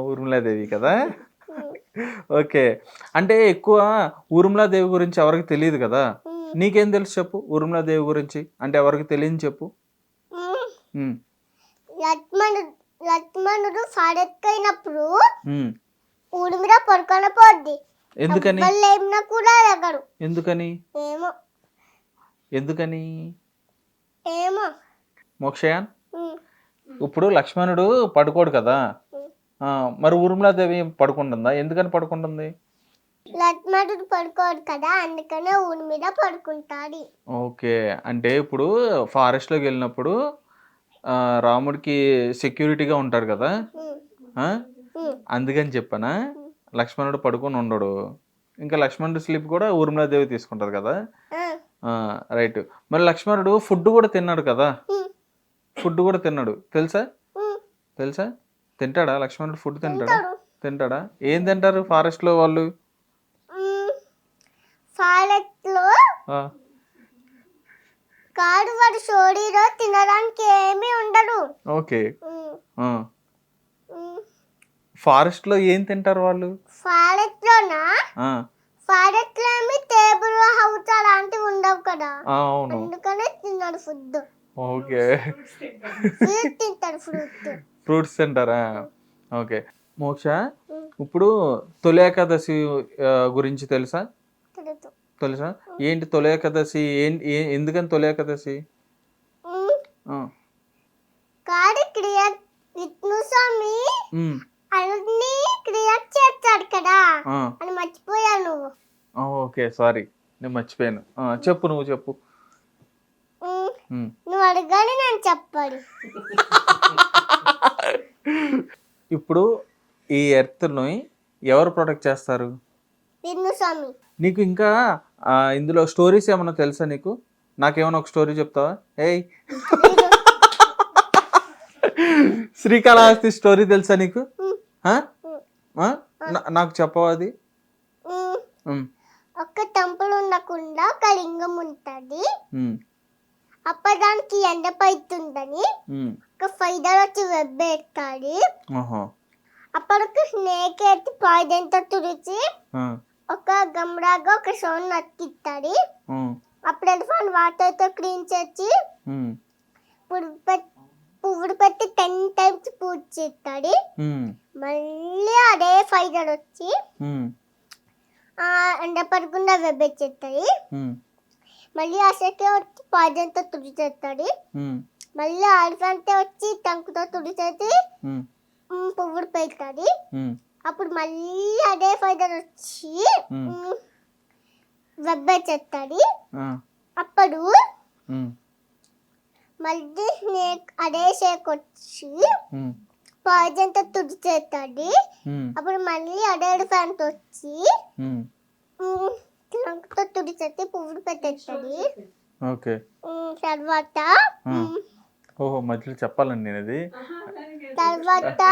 ఊర్మిళాదేవి కదా. ఓకే, అంటే ఎక్కువ ఊర్మిళాదేవి గురించి ఎవరికి తెలియదు కదా. నీకేం తెలుసు చెప్పు ఊర్మిళాదేవి గురించి, అంటే ఎవరికి తెలియని చెప్పు. లక్ష్మణుడు ఫారెత్కైనప్పుడు ఊర్మిళ పడుకొని పోద్ది. ఎందుకని? కూడా ఎగడు. ఎందుకని? ఏమో మోక్షయాన్. ఇప్పుడు లక్ష్మణుడు పడుకోడు కదా, మరి ఊర్మిళాదేవి పడుకుంటుందా? ఎందుకని పడుకుంటుంది? లక్ష్మణుడు పడుకోడు కదా, అందుకనే ఊర్మిళ పడుకుంటాడు. ఓకే, అంటే ఇప్పుడు ఫారెస్ట్లోకి వెళ్ళినప్పుడు రాముడికి సెక్యూరిటీగా ఉంటారు కదా, అందుకని చెప్పనా లక్ష్మణుడు పడుకొని ఉండడు. ఇంకా లక్ష్మణుడు స్లీప్ కూడా ఊర్మిళాదేవి తీసుకుంటారు కదా. రైట్. మరి లక్ష్మణుడు ఫుడ్ కూడా తిన్నాడు కదా. ఫుడ్ కూడా తిన్నాడు, తెలుసా? తింటాడా లక్ష్మణుడు? ఫుడ్ తింటాడా? ఏం తింటారు ఫారెస్ట్ లో వాళ్ళు? కాడు వాడు షోడీలో తినడానికి ఏమీ ఉండదు. ఓకే, ఫారెస్ట్ లో ఏం తింటారు వాళ్ళు? ఫారెస్ట్ లో టేబుల్ హౌస్ అలాంటివి ఉండవు కదా, అందుకనే తిన్నాడు ఫుడ్. ఓకే, తింటాడు ఫ్రూట్స్ తింటారా? ఓకే మోక్ష, ఇప్పుడు తొలి ఏకాదశి గురించి తెలుసా? ఏంటి తొలి ఏకాదశి? ఎందుకని తొలి ఏకాదశి? కాదు క్రియేట్ విష్ణు స్వామి ఉమ్, అన్ని క్రియేట్ చేస్తాడు కదా ఆ, అని మర్చిపోయాను నువ్వు. ఓకే సారీ నేను మర్చిపోయాను. చెప్పు నువ్వు చెప్పు. ఉమ్, ఉమ్. నువ్వు అడగాలి నేను చెప్పాలి. ఇప్పుడు ఈ ఎర్త్ని ఎవరు ప్రొటెక్ట్ చేస్తారు? విష్ణు స్వామి. నీకు ఇంకా ఇందులో స్టోరీస్ ఏమన్నా తెలుసా నీకు? నాకేమైనా ఒక స్టోరీ చెప్తావా? ఏయ్ శ్రీకాళహస్తి స్టోరీ తెలుసా నీకు? ఆ? ఆ? నాకు చెప్పవా అది? ఉమ్, ఉమ్, ఒక్క టెంపుల్ ఉండకుండా ఒక లింగం ఉంటుంది. ఉమ్, అప్పడానికి ఎండ పైతుందని ఉమ్. ఒక ఫైదర్ వచ్చి వెబ్బెట్టాలి. ఓహో. అప్పటికి స్నేక్ ఎత్తి పాయిదంతా తుడిచి ఆ, ఒక గమ్రాగా ఒక సౌండ్ నక్కిస్తాడు. ఉమ్, అప్పుడు ఎలిఫెంట్ వాటర్తో క్లీన్ చేసి ఉమ్, పువ్వుడు పెట్టి 10 times పూజ చేస్తాడు. ఉమ్, మళ్ళీ అదే ఫైదర్ వచ్చి ఉమ్, ఎండ పడకుండా వెబ్బెచ్చేస్తాడు. ఉమ్, మళ్ళీ అసకే వచ్చి పాయిదంతో తుడిచేస్తాడు. ఉమ్, మళ్ళీ ఎలిఫెంట్ వచ్చి టంకుతో తుడిచేసి ఉమ్, పువ్వుడు పెడతాడు. ఉమ్, అప్పుడు మళ్ళీ అదే ఫైదర్ వచ్చి ఉమ్. వెబ్బెచ్చేస్తాడు. ఆ, అప్పుడు ఉమ్, మళ్ళీ స్నేక్ అదే షేక్ వచ్చి ఉమ్, పాయిజన్తో తుడిచేస్తాడు. ఉమ్, అప్పుడు మళ్ళీ అదే ఎలిఫెంట్ వచ్చి ఉమ్. టంకుతో తుడిచేసి పువ్వుడు పెట్టేస్తాడు. ఓకే. తర్వాత ఓహో మధ్యలో చెప్పాలండి నేను అది. తర్వాత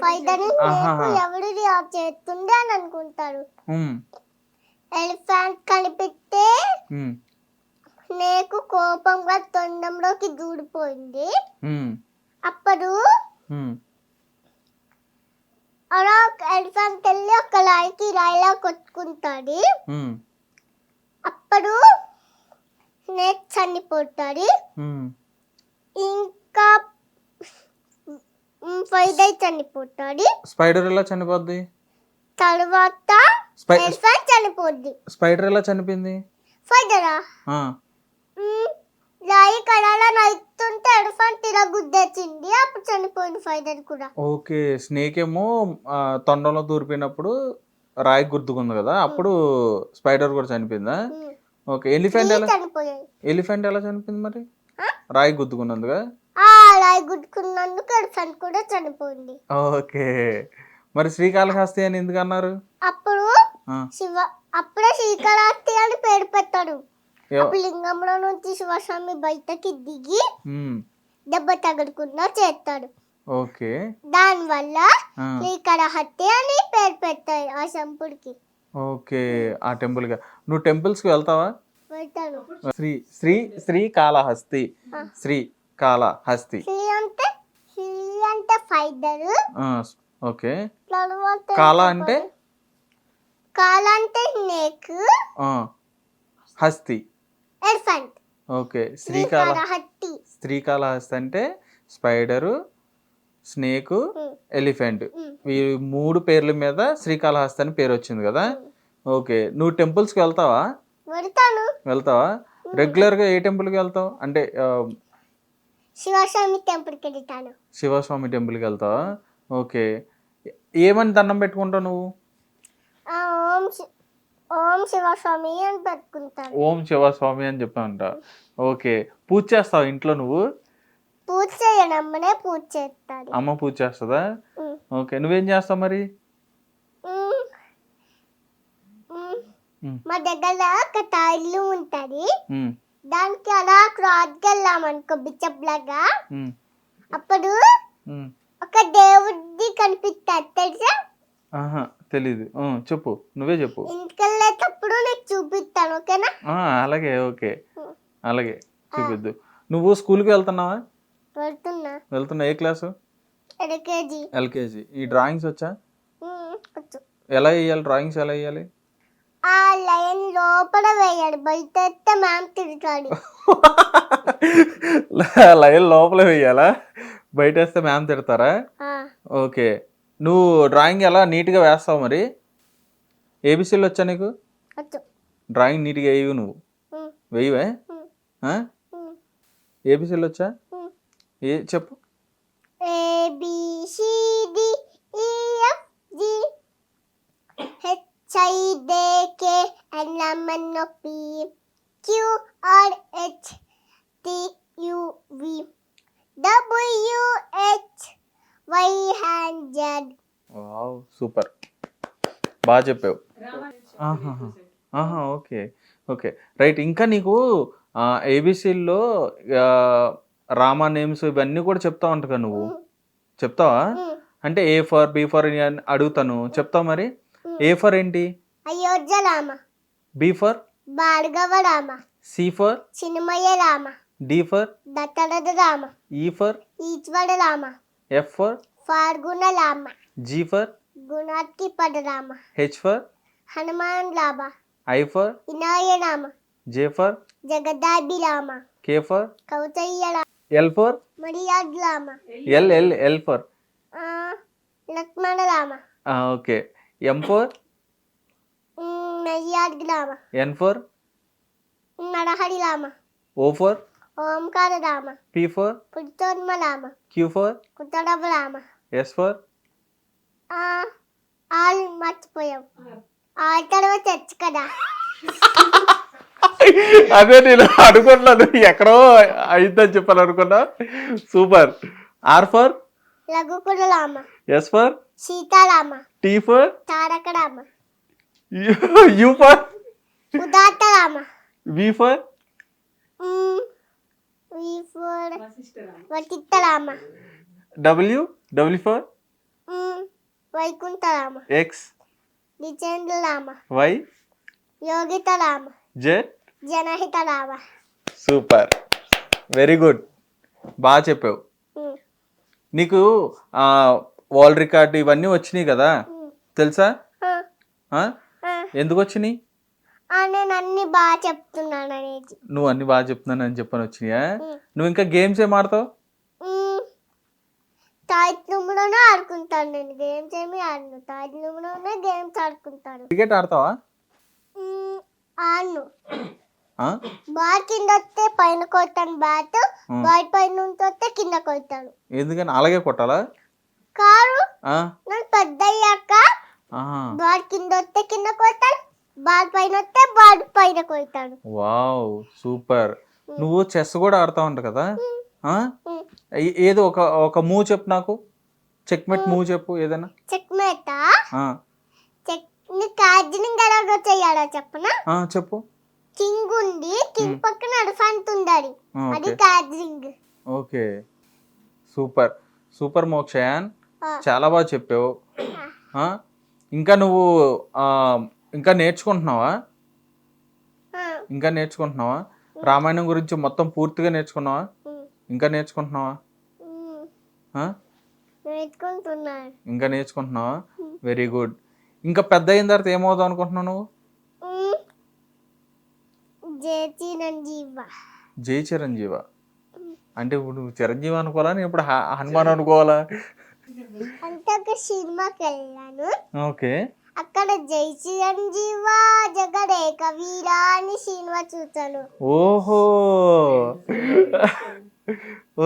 ఫైదర్ ఎవరు చేస్తుండే అని అనుకుంటారు. ఉమ్, ఎలిఫెంట్ కనిపిస్తే ఉమ్, స్నేక్ కోపంగా తొండంలోకి దూడిపోయింది. ఉమ్, అప్పుడు ఉమ్, అలా ఎలిఫెంట్ వెళ్ళి ఒక రాయిలా కొట్టుకుంటాడు. ఉమ్, అప్పుడు స్నేక్ చనిపోతాడు. ఉమ్. ఇంకా ఫైదర్ చనిపోతాడు. స్పైడర్ ఎలా చనిపోద్ది? తర్వాత ఎలిఫెంట్ చనిపోద్ది. స్పైడర్ ఎలా చనిపోయింది? ఫైదరా ఆ, రాయి కడాల నైతుంటే ఎలిఫెంట్ ఇలా గుద్దేసింది. అప్పుడు చనిపోయింది ఫైదర్ కూడా. ఓకే. స్నేక్ ఏమో తొండంలో దూరిపోయినప్పుడు రాయి గుర్తుకుంది కదా, అప్పుడు స్పైడర్ కూడా చనిపోయిందా? ఓకే. ఎలిఫెంట్ ఎలా చనిపోయింది మరి? రాయి గుద్దుకున్నందుగా? రాయి గుద్దుకున్నందుకు ఎలిఫెంట్ కూడా చనిపోయింది. ఓకే. మరి శ్రీకాళహస్తి అని ఎందుకు అన్నారు? అప్పుడు ఆ, అప్పుడే శ్రీకాళహస్తి అని పేరు పెట్టాడు. ఎవ- అప్పుడు లింగంలో నుంచి శివస్వామి బయటకి దిగి ఉమ్, దెబ్బ తగలకుండా చేస్తాడు. ఓకే. దానివల్ల ఆ, శ్రీకాళహస్తి అని పేరు పెట్టాడు ఆ శంపుడికి. ఓకే. ఆ టెంపుల్గా నువ్వు టెంపుల్స్కి వెళ్తావా? పెడతాడు. శ్రీకాళహస్తి. శ్రీకాళహస్తి. శ్రీ అంటే ఫైదర్. ఆ, ఓకే. తర్వాత కాళ అంటే? కాల అంటే స్నేక్. ఆ, హస్తి. ఎలిఫెంట్. ఓకే. శ్రీకాళహస్తి. శ్రీకాళహస్తి అంటే స్పైడరు, స్నేకు, ఎలిఫెంట్, ఈ 3 పేర్ల మీద శ్రీకాళహస్తి అని పేరు వచ్చింది కదా. ఓకే. నువ్వు టెంపుల్స్కి వెళ్తావా? వెళ్తావా? రెగ్యులర్గా ఏ టెంపుల్కి వెళ్తావు? అంటే శివస్వామి టెంపుల్కి వెళ్తాను. శివస్వామి టెంపుల్కి వెళ్తావా? ఓకే. ఏమని దండం పెట్టుకుంటావు నువ్వు? ఓం శివస్వామి అని పెట్టుకుంటాను. ఓం శివస్వామి అని చెప్పానంట. ఓకే. పూజ చేస్తావు ఇంట్లో నువ్వు? పూజ చేయను, అమ్మనే పూజ చేస్తాను. అమ్మ పూజ చేస్తుందా? ఓకే. నువ్వేం చేస్తావు మరి? మా దగ్గర ఒక ఇల్లు ఉంటది. ఉమ్, దానికి అలా క్రాస్కి వెళ్ళామనుకో బిచ్చప్ లాగా, ఉమ్, అప్పుడు ఉమ్. ఒక దేవుడి కనిపిస్తాడు తెలుసా? ఆహా తెలీదు. చెప్పు, నువ్వే చెప్పు. ఇంటికి వెళ్ళేటప్పుడు నీకు చూపిస్తాను, ఓకేనా? అలాగే. ఓకే, అలాగే చూపిద్దు. నువ్వు స్కూల్కి వెళ్తున్నావా? వెళ్తున్నా. ఏ క్లాసు? LKG. ఎల్కేజీ. ఈ డ్రాయింగ్స్ వచ్చా? వచ్చు. ఎలా వేయాలి డ్రాయింగ్స్? ఎలా వేయాలి? ఆ లైన్ లోపల వేయాలి, బయట వేస్తే మ్యామ్ తిడతాడు. లైన్ లోపల వేయాలా? బయట వేస్తే మ్యామ్ తిడతారా? ఓకే. నువ్వు డ్రాయింగ్ ఎలా నీట్గా వేస్తావు మరి? ఏబిసిలు వచ్చా నీకు? వచ్చు. డ్రాయింగ్ నీట్గా వేయవు నువ్వు? వేయవే? ఏబిసిలు వచ్చా? ఏ చెప్పు. ABCDEFG HIJKLMNOP QRHTUV WXYZ. Wow super, బాగా చెప్పావు. Okay okay right. ఇంకా నీకు ఏబిసిల్లో రామా నేమ్స్ ఇవన్నీ కూడా చెప్తా ఉంటా నువ్వు, చెప్తావా? అంటే ఏ ఫర్ బి ఫర్ అని అడుగుతాను, చెప్తావు మరి? ఏ ఫర్ ఏంటి? Ayodhya Rama. B for Bhargava Rama. C for Chinmaya Rama. D for Dasharatha Rama. E for Eshwara Rama. F for Phalguna Rama. G for Gunatipada Rama. H for Hanuman Rama. I for Vinaya Rama. J for Jagadabhi Rama. K for Kausalya Rama. L for Maryada Rama. L for Lakshmana Rama. Okay. M for Maryada Rama. N for Narahari Rama. O for Omkara Rama. P for Purushottama Rama. Q for Kutarava Rama. S for R మర్చిపోయాం. R తర్వాత చర్చ్ కదా. అదే నేను అనుకున్నాను, ఎక్కడో అయిద్దని చెప్పాను అనుకున్నా. Super. R for Raghukula Rama. S for Sitarama. T for Taraka Rama. U for Udatta Rama. V for Vatitta Rama. W for Vaikuntha Rama. X Jitendra Rama. Y Yogita Rama. Z Janahita Rama. Super, very good, బాగా చెప్పావు. నీకు వరల్డ్ రికార్డ్ ఇవన్నీ వచ్చినాయి కదా, తెలుసా? ఎందుకు వచ్చినాయి? నేను అన్ని బాగా చెప్తున్నాను అనేది. నువ్వు అన్ని బాగా చెప్తున్నాను అని చెప్పని వచ్చినాయా? నువ్వు ఇంకా గేమ్స్ ఏం ఆడతావు? తాయిత్లోనే ఆడుకుంటాను నేను. గేమ్స్ ఏమి ఆడను, తాయిత్లోనే గేమ్స్ ఆడుకుంటాను. క్రికెట్ ఆడతావా? ఆడను. బాల్ కింద వస్తే పైన కొట్టాను బ్యాట్, బాల్ పైన నుంచి వస్తే కింద కొట్టాను. ఎందుకని అలాగే కొట్టాలా? కారు నేను పెద్ద అయ్యాక బాల్ కింద వస్తే కింద కొట్టాను, బాల్ పైన వస్తే బాల్ పైన కొట్టాను. Wow super. నువ్వు చెస్ కూడా ఆడుతా ఉంటా కదా, ఏదో ఒక మూవ్ చెప్పు నాకు. చెక్మేట్ మూవ్ చెప్పు ఏదైనా. చెక్మేట్ కార్జినింగ్ ఎలాగో చెయ్యాలో చెప్పనా? చెప్పు. కింగ్ ఉంది, కింగ్ పక్కన ఎలిఫెంట్ ఉండాలి, అది కార్జినింగ్. ఓకే సూపర్ సూపర్ మోక్షయాన్, చాలా బాగా చెప్పావు. ఇంకా నువ్వు ఇంకా నేర్చుకుంటున్నావా? రామాయణం గురించి మొత్తం పూర్తిగా నేర్చుకున్నావా? ఇంకా నేర్చుకుంటున్నావా? ఇంకా నేర్చుకుంటున్నావా? Very good. ఇంకా పెద్ద అయిన తర్వాత ఏమవుదాం అనుకుంటున్నావు నువ్వు? జై చిరంజీవ అంటే ఇప్పుడు నువ్వు చిరంజీవి అనుకోవాలా, నేను ఇప్పుడు హనుమాన్ అనుకోవాలా? అంటే ఒక సినిమాకి వెళ్ళాను. ఓకే. అక్కడ జై చిరంజీవ జగదేక వీరా అని సినిమా చూసాను. ఓహో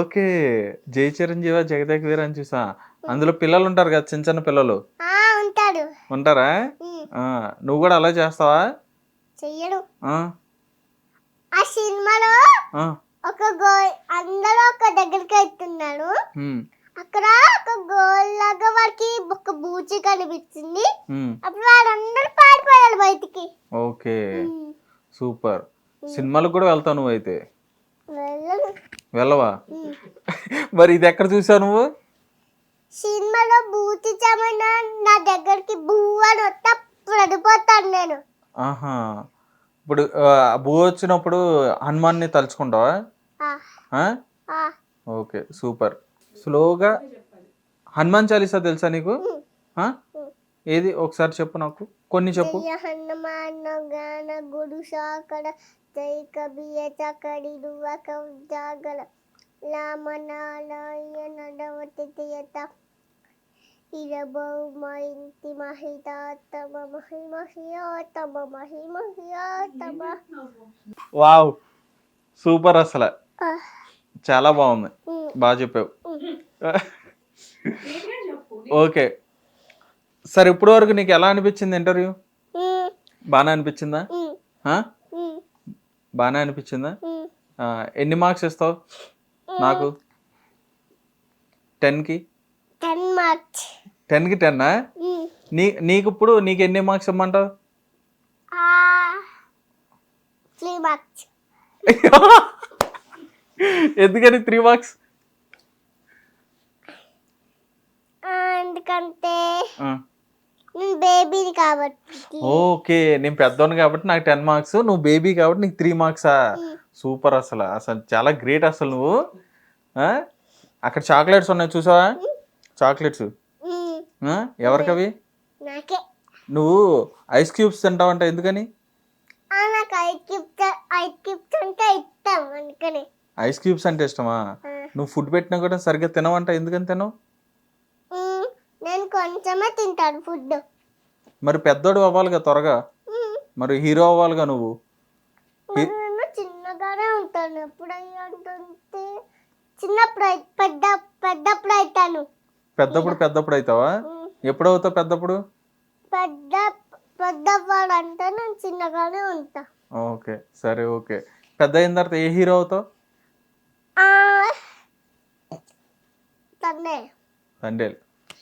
ఓకే. జై చిరంజీవ జగదేక వీరా అని చూసా. అందులో పిల్లలు ఉంటారు కదా, చిన్న చిన్న పిల్లలు ఉంటారా? నువ్వు కూడా అలా చేస్తావా? చెయ్యడు. ఆ సినిమాలో ఒక అందరూ ఒక దగ్గరికి వెళ్తున్నాడు. అక్కడ ఒక గోల్ లాగా వాడికి ఒక బూచి కనిపించింది. అప్పుడు వాళ్ళందరూ పారిపోయారు బయటికి. Okay super. సినిమాలకు కూడా వెళ్తావు నువ్వు అయితే? వెళ్ళవా? మరి ఇది ఎక్కడ చూసావు నువ్వు? సినిమాలో బూచి చమన నా దగ్గరికి బూ అని వస్తే పడిపోతాను నేను. ఆహా, ఇప్పుడు బూ వచ్చినప్పుడు హనుమాన్ని తలుచుకుంటావా? Okay super. స్లోగా హనుమాన్ చాలీసా తెలుసా నీకు? ఏది ఒకసారి చెప్పు నాకు, కొన్ని చెప్పు. హనుమాన్ గాన గురు సాకడ జై కబియ చకడి దువక జాగల లామనాలయ నడవతి తీయత ఇరబౌ మైంతి మహితాతమ మహిమహియాతమ మహిమహియాతమ. Wow super. అసలు చాలా బాగుంది, బాగా చెప్పావు. ఓకే, సరే ఇప్పటి వరకు నీకు ఎలా అనిపించింది ఇంటర్వ్యూ? బాగానే అనిపించిందా? బాగానే అనిపించిందా? ఎన్ని మార్క్స్ ఇస్తావు నాకు? 10కి 10 మార్క్స్. 10కి 10? నీకు ఇప్పుడు నీకు ఎన్ని మార్క్స్ ఇమ్మంటావు? 3 మార్క్స్. ఎందుకని 3 మార్క్స్? ఎందుకంటే నేను బేబీని కాబట్టి. ఓకే, నేను పెద్దోను కాబట్టి నాకు 10 మార్క్స్, నువ్వు బేబీ కాబట్టి నీకు 3 మార్క్సా? సూపర్, అసలు అసలు చాలా గ్రేట్ అసలు నువ్వు. అక్కడ చాక్లెట్స్ ఉన్నాయి చూసావా? చాక్లెట్స్ ఎవరికవి? నాకే. నువ్వు ఐస్ క్యూబ్స్ తింటావంట, ఎందుకని? నాకు ఐస్ క్యూబ్స్ అంటే ఇష్టం, అందుకని. ఐస్ క్యూబ్స్ అంటే ఇష్టమా? నువ్వు ఫుడ్ పెట్టినా కూడా సరిగ్గా తినవంట, ఎందుకని తినవు? నేను కొంచెమే తింటాను ఫుడ్. మరి పెద్దోడు అవ్వాలిగా త్వరగా, మరి హీరో అవ్వాలిగా నువ్వు. నేను చిన్నగానే ఉంటాను, ఎప్పుడైతే చిన్నప్పుడు పెద్దప్పుడు అవుతాను. పెద్దప్పుడు అవుతావా? ఎప్పుడు అవుతావు పెద్దప్పుడు? పెద్దవాడు అంటే నేను చిన్నగానే ఉంటా. ఓకే, సరే ఓకే. పెద్ద అయిన తర్వాత ఏ హీరో అవుతావు? Thandel.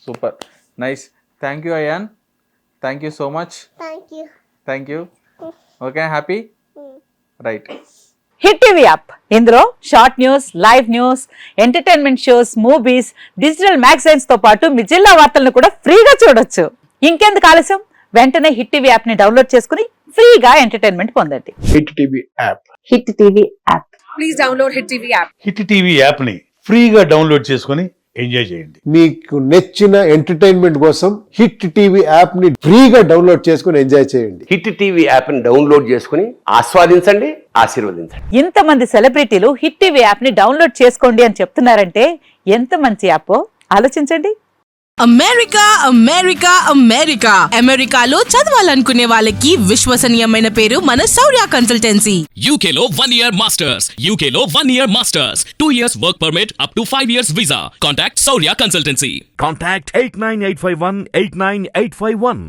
Super, nice. Thank you Ayaan, thank you so much. Thank you. Okay, happy? Right. Hit TV app, ఇందులో short news, live news, entertainment shows, movies, digital magazines తో పాటు మీ జిల్లా వార్తలను కూడా ఫ్రీగా చూడొచ్చు. ఇంకెందుకు ఆలస్యం, వెంటనే హిట్ టీవీ యాప్ ని డౌన్లోడ్ చేసుకుని ఫ్రీగా ఎంటర్టైన్మెంట్ పొందండి. Hit TV app. Hit TV app. Please download hit TV app. Hit TV app ని ఫ్రీగా డౌన్లోడ్ చేసుకొని ఎంజాయ్ చేయండి. మీకు నచ్చిన ఎంటర్టైన్మెంట్ కోసం హిట్ టీవీ యాప్ ని ఫ్రీగా డౌన్లోడ్ చేసుకొని ఎంజాయ్ చేయండి. హిట్ టీవీ యాప్ ని డౌన్లోడ్ చేసుకుని ఆస్వాదించండి, ఆశీర్వదించండి. ఇంతమంది సెలబ్రిటీలు హిట్ టీవీ యాప్ ని డౌన్లోడ్ చేసుకోండి అని చెప్తున్నారంటే ఎంత మంచి యాప్ ఆలోచించండి. అమెరికా అమెరికా అమెరికా అమెరికాలో చదవాలనుకునే వాళ్ళకి విశ్వసనీయమైన పేరు మన శౌర్య కన్సల్టెన్సీ. UK లో 1 year masters. UK లో 1 year masters. 2 years work permit up to 5 years visa. Contact Saurya Consultancy. Contact 89851 89851.